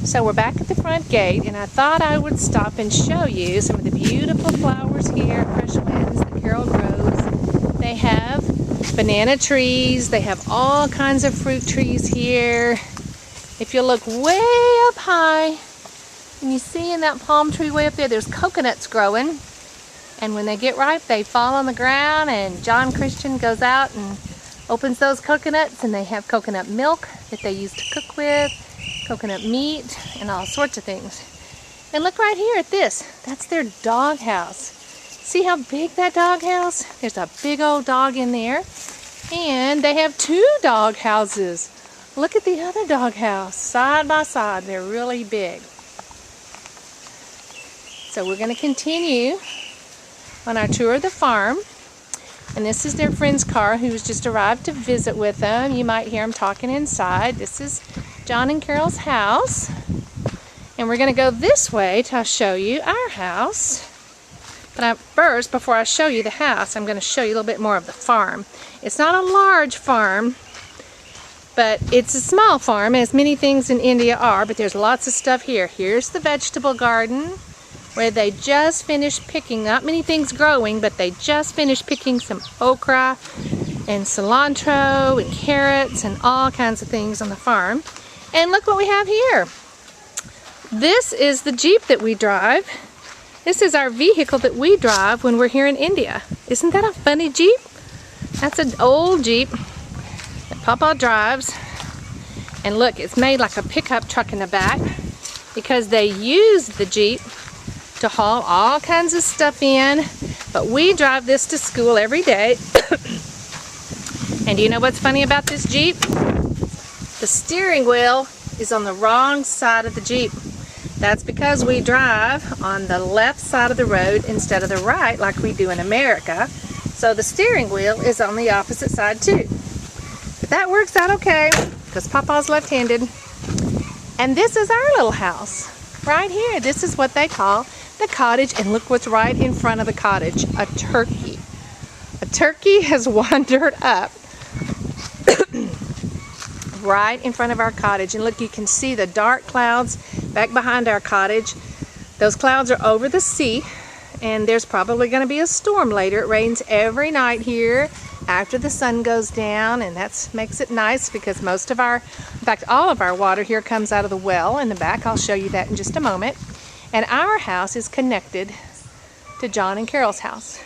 So we're back at the front gate, and I thought I would stop and show you some of the beautiful flowers here at Fresh Winds that Carol grows. They have banana trees, they have all kinds of fruit trees here. If you look way up high, and you see in that palm tree way up there, there's coconuts growing. And when they get ripe, they fall on the ground, and John Christian goes out and opens those coconuts, and they have coconut milk that they use to cook with, coconut meat, and all sorts of things. And look right here at this. That's their dog house. See how big that dog house? There's a big old dog in there. And they have 2 dog houses. Look at the other dog house, side by side. They're really big. So we're going to continue on our tour of the farm. And this is their friend's car who's just arrived to visit with them. You might hear them talking inside. This is John and Carol's house. And we're going to go this way to show you our house. But first, before I show you the house, I'm going to show you a little bit more of the farm. It's not a large farm, but it's a small farm, as many things in India are, but there's lots of stuff here. Here's the vegetable garden, where they just finished picking, not many things growing, but they just finished picking some okra and cilantro and carrots and all kinds of things on the farm. And look what we have here. This is the Jeep that we drive. This is our vehicle that we drive when we're here in India. Isn't that a funny Jeep? That's an old Jeep that Papa drives. And look, it's made like a pickup truck in the back because they use the Jeep to haul all kinds of stuff in, but we drive this to school every day. And do you know what's funny about this Jeep? The steering wheel is on the wrong side of the Jeep. That's because we drive on the left side of the road instead of the right like we do in America. So the steering wheel is on the opposite side too. But that works out okay because Papa's left-handed. And this is our little house right here. This is what they call the cottage, and look what's right in front of the cottage, a turkey. A turkey has wandered up right in front of our cottage, and look, you can see the dark clouds back behind our cottage. Those clouds are over the sea, and there's probably going to be a storm later. It rains every night here after the sun goes down, and that makes it nice because most of our, in fact, all of our water here comes out of the well in the back. I'll show you that in just a moment. And our house is connected to John and Carol's house.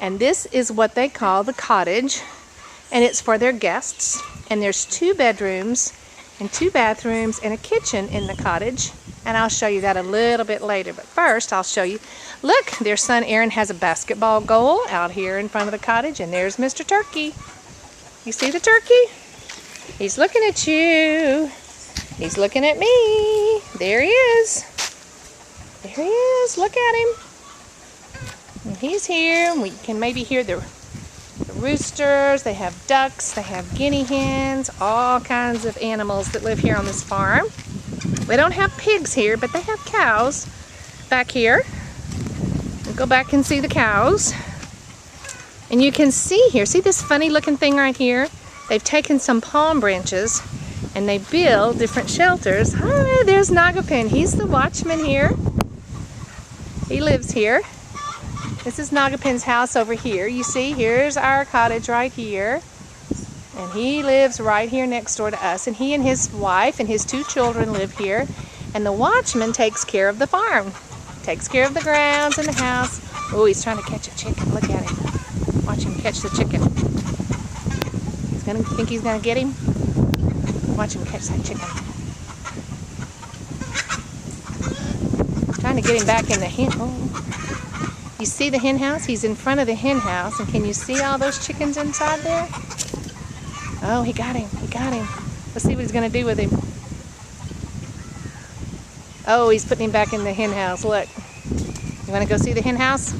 And this is what they call the cottage, and it's for their guests. And there's 2 bedrooms and 2 bathrooms and a kitchen in the cottage. And I'll show you that a little bit later. But first, I'll show you, look, their son Aaron has a basketball goal out here in front of the cottage, and there's Mr. Turkey. You see the turkey? He's looking at you. He's looking at me. There he is. There he is. Look at him. And he's here. We can maybe hear the roosters. They have ducks. They have guinea hens. All kinds of animals that live here on this farm. We don't have pigs here, but they have cows back here. We'll go back and see the cows. And you can see here, see this funny looking thing right here? They've taken some palm branches and they build different shelters. Hi, there's Nagapin. He's the watchman here. He lives here. This is Nagapin's house over here. You see, here's our cottage right here. And he lives right here next door to us. And he and his wife and his 2 children live here. And the watchman takes care of the farm. Takes care of the grounds and the house. Oh, he's trying to catch a chicken. Look at him. Watch him catch the chicken. Think he's gonna get him? Watch him catch that chicken. Trying to get him back in the hen. Oh. You see the hen house? He's in front of the hen house. And can you see all those chickens inside there? Oh, he got him. He got him. Let's see what he's going to do with him. Oh, he's putting him back in the hen house. Look. You want to go see the hen house?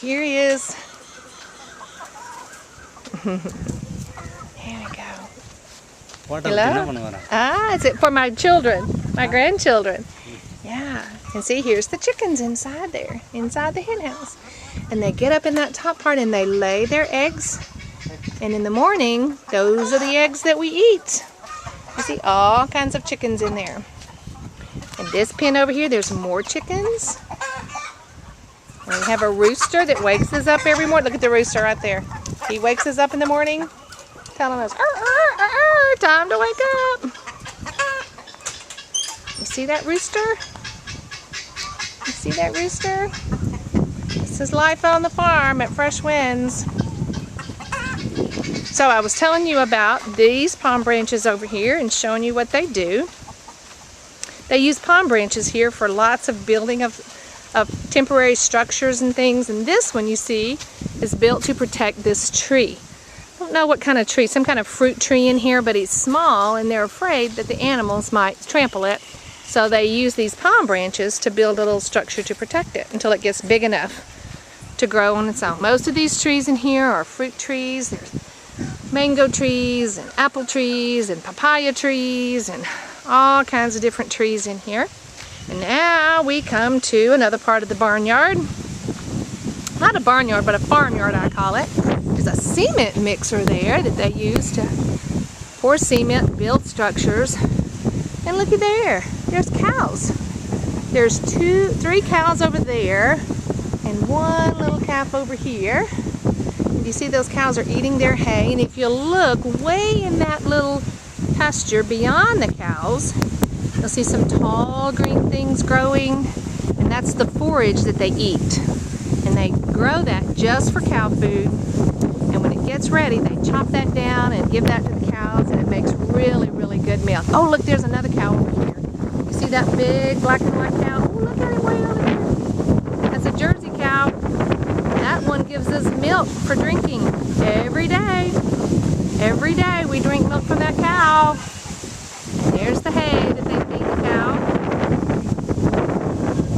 Here he is. Here we go. Hello? Ah, it's for my children, my grandchildren. Yeah. And see, here's the chickens inside there, inside the hen house. And they get up in that top part and they lay their eggs And in the morning, those are the eggs that we eat. You see all kinds of chickens in there. In this pen over here, there's more chickens. And we have a rooster that wakes us up every morning. Look at the rooster right there. He wakes us up in the morning, telling us, time to wake up. You see that rooster? You see that rooster? This is life on the farm at Fresh Winds. So I was telling you about these palm branches over here and showing you what they do. They use palm branches here for lots of building of temporary structures and things. And this one, you see, is built to protect this tree. I don't know what kind of tree, some kind of fruit tree in here, but it's small and they're afraid that the animals might trample it. So they use these palm branches to build a little structure to protect it until it gets big enough to grow on its own. Most of these trees in here are fruit trees. There's mango trees and apple trees and papaya trees and all kinds of different trees in here. And now we come to another part of the barnyard. Not a barnyard, but a farmyard, I call it. There's a cement mixer there that they use to pour cement, build structures. And looky there, there's cows. There's 3 cows over there and 1 little calf over here. And you see those cows are eating their hay, and if you look way in that little pasture beyond the cows, you'll see some tall green things growing, and that's the forage that they eat. And they grow that just for cow food, and when it gets ready, they chop that down and give that to the cows, and it makes really, really good milk. Oh, look, there's another cow over here. You see that big black and white cow? Oh, look at it way over there. That's a Jersey cow. That one gives us milk for drinking every day. Every day we drink milk from that cow. And there's the hay that they feed the cow.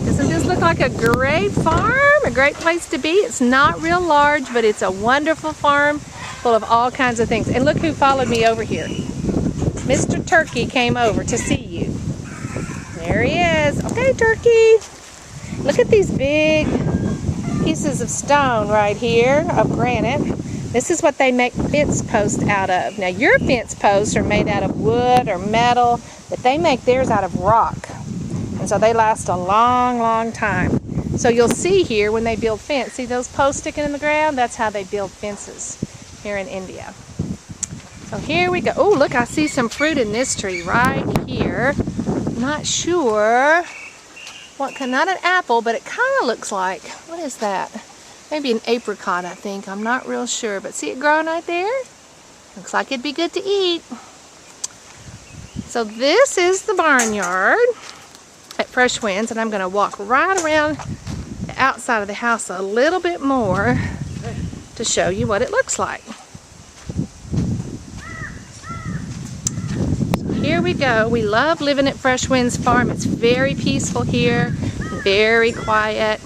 Doesn't this look like a great farm? A great place to be? It's not real large, but it's a wonderful farm full of all kinds of things. And look who followed me over here. Mr. Turkey came over to see you. There he is. Okay, Turkey. Look at these big pieces of stone right here, of granite. This is what they make fence posts out of. Now your fence posts are made out of wood or metal, but they make theirs out of rock. And so they last a long, long time. So you'll see here when they build fence, see those posts sticking in the ground? That's how they build fences here in India. So here we go. Oh, look, I see some fruit in this tree right here. Not sure what kind, not an apple, but it kind of looks like, what is that? Maybe an apricot, I think. I'm not real sure, but see it growing right there? Looks like it'd be good to eat. So this is the barnyard at Fresh Winds, and I'm going to walk right around the outside of the house a little bit more to show you what it looks like. So here we go. We love living at Fresh Winds Farm. It's very peaceful here, very quiet.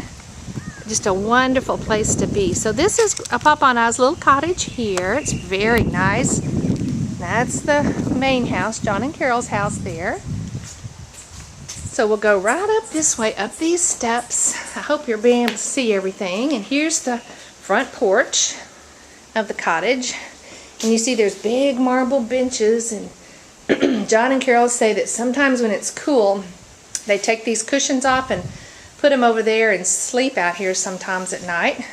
Just a wonderful place to be. So this is Papa and I's little cottage here. It's very nice. That's the main house, John and Carol's house there. So we'll go right up this way, up these steps. I hope you're being able to see everything. And here's the front porch of the cottage. And you see there's big marble benches. And John and Carol say that sometimes when it's cool, they take these cushions off and put them over there and sleep out here sometimes at night.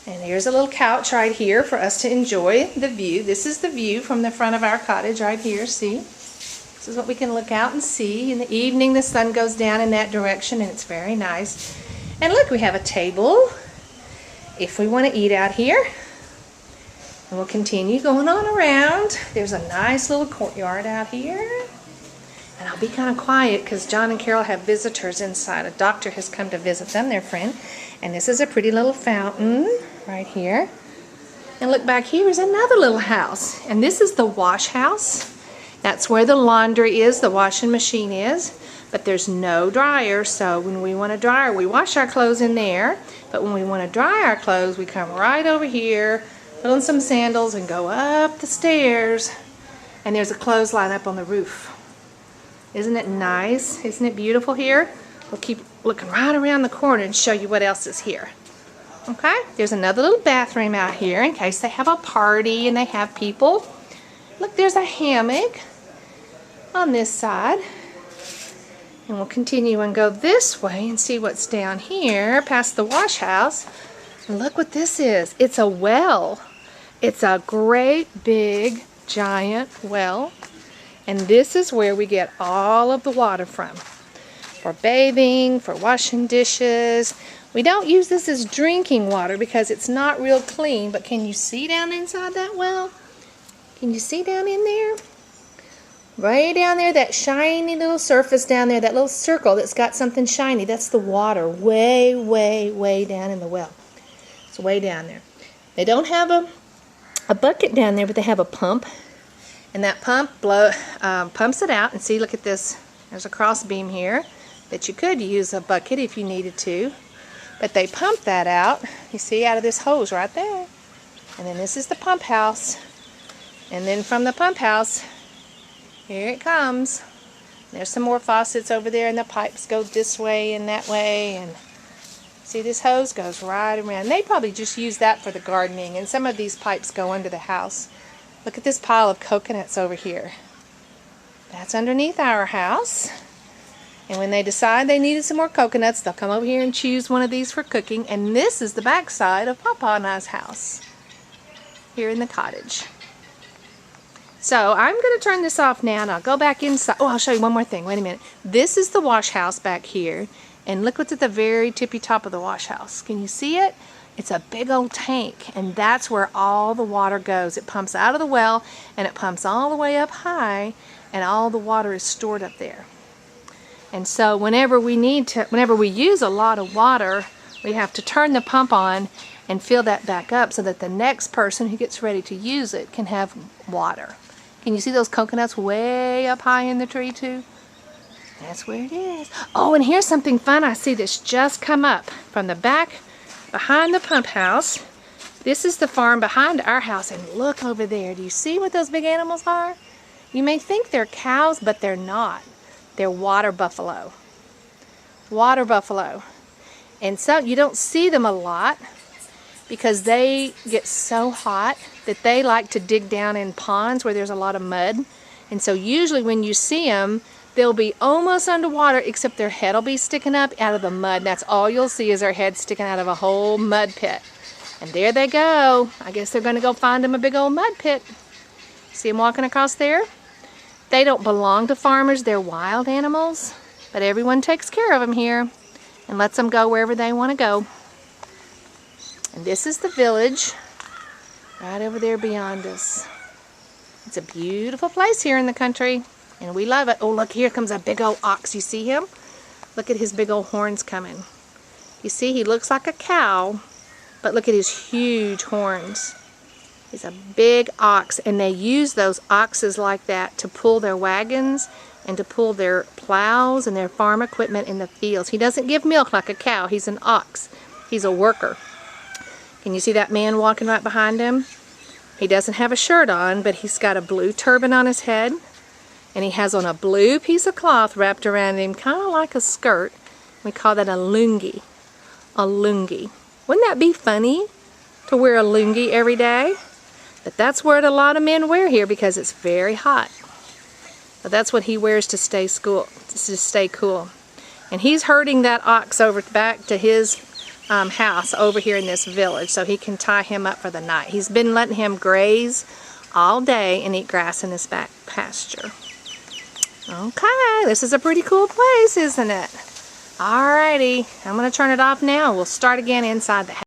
And here's a little couch right here for us to enjoy the view. This is the view from the front of our cottage right here, see? This is what we can look out and see. In the evening the sun goes down in that direction and it's very nice. And look, we have a table if we want to eat out here. And we'll continue going on around. There's a nice little courtyard out here. And I'll be kind of quiet because John and Carol have visitors inside. A doctor has come to visit them, their friend. And this is a pretty little fountain right here. And look back here is another little house. And this is the wash house. That's where the laundry is, the washing machine is. But there's no dryer, so when we want to dry, we wash our clothes in there. But when we want to dry our clothes, we come right over here, put on some sandals, and go up the stairs. And there's a clothesline up on the roof. Isn't it nice? Isn't it beautiful here? We'll keep looking right around the corner and show you what else is here. Okay, there's another little bathroom out here in case they have a party and they have people. Look, there's a hammock on this side. And we'll continue and go this way and see what's down here past the wash house. And look what this is. It's a well. It's a great big giant well. And this is where we get all of the water from. For bathing, for washing dishes. We don't use this as drinking water because it's not real clean. But can you see down inside that well? Can you see down in there? Right down there, that shiny little surface down there, that little circle that's got something shiny, that's the water way, way, way down in the well. It's way down there. They don't have a bucket down there, but they have a pump. And that pump pumps it out. And see, look at this. There's a cross beam here that you could use a bucket if you needed to. But they pump that out, you see, out of this hose right there. And then this is the pump house. And then from the pump house, here it comes. There's some more faucets over there, and the pipes go this way and that way. And see, this hose goes right around. They probably just use that for the gardening, and some of these pipes go under the house. Look at this pile of coconuts over here. That's underneath our house. And when they decide they needed some more coconuts, they'll come over here and choose one of these for cooking. And this is the back side of Papa and I's house here in the cottage. So I'm going to turn this off now, and I'll go back inside. Oh, I'll show you one more thing. Wait a minute. This is the wash house back here. And look what's at the very tippy top of the wash house. Can you see it? It's a big old tank, and that's where all the water goes. It pumps out of the well, and it pumps all the way up high, and all the water is stored up there. And so whenever we use a lot of water, we have to turn the pump on and fill that back up so that the next person who gets ready to use it can have water. Can you see those coconuts way up high in the tree too? That's where it is. Oh, and here's something fun. I see this just come up from the back behind the pump house. This is the farm behind our house, and look over there. Do you see what those big animals are? You may think they're cows, but they're not. They're water buffalo. Water buffalo. And so you don't see them a lot because they get so hot that they like to dig down in ponds where there's a lot of mud. And so usually when you see them, they'll be almost underwater, except their head will be sticking up out of the mud. That's all you'll see is their head sticking out of a whole mud pit. And there they go. I guess they're going to go find them a big old mud pit. See them walking across there? They don't belong to farmers. They're wild animals. But everyone takes care of them here and lets them go wherever they want to go. And this is the village right over there beyond us. It's a beautiful place here in the country, and we love it. Oh, look, here comes a big old ox. You see him? Look at his big old horns coming. You see, he looks like a cow, but look at his huge horns. He's a big ox, and they use those oxes like that to pull their wagons and to pull their plows and their farm equipment in the fields. He doesn't give milk like a cow. He's an ox. He's a worker. Can you see that man walking right behind him? He doesn't have a shirt on, but he's got a blue turban on his head, and he has on a blue piece of cloth wrapped around him, kind of like a skirt. We call that a lungi. A lungi. Wouldn't that be funny to wear a lungi every day? But that's what a lot of men wear here because it's very hot. But that's what he wears to stay cool. And he's herding that ox over back to his house over here in this village so he can tie him up for the night. He's been letting him graze all day and eat grass in his back pasture. Okay, this is a pretty cool place, isn't it? Alrighty, I'm going to turn it off now. We'll start again inside the house.